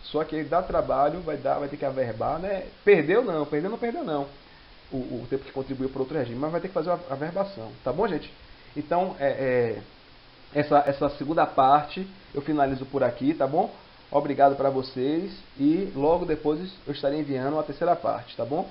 só que dá trabalho, vai ter que averbar, né? Perdeu não, o tempo que contribuiu para outro regime, mas vai ter que fazer a averbação, tá bom, gente? Então, essa segunda parte eu finalizo por aqui, tá bom? Obrigado para vocês e logo depois eu estarei enviando a terceira parte, tá bom?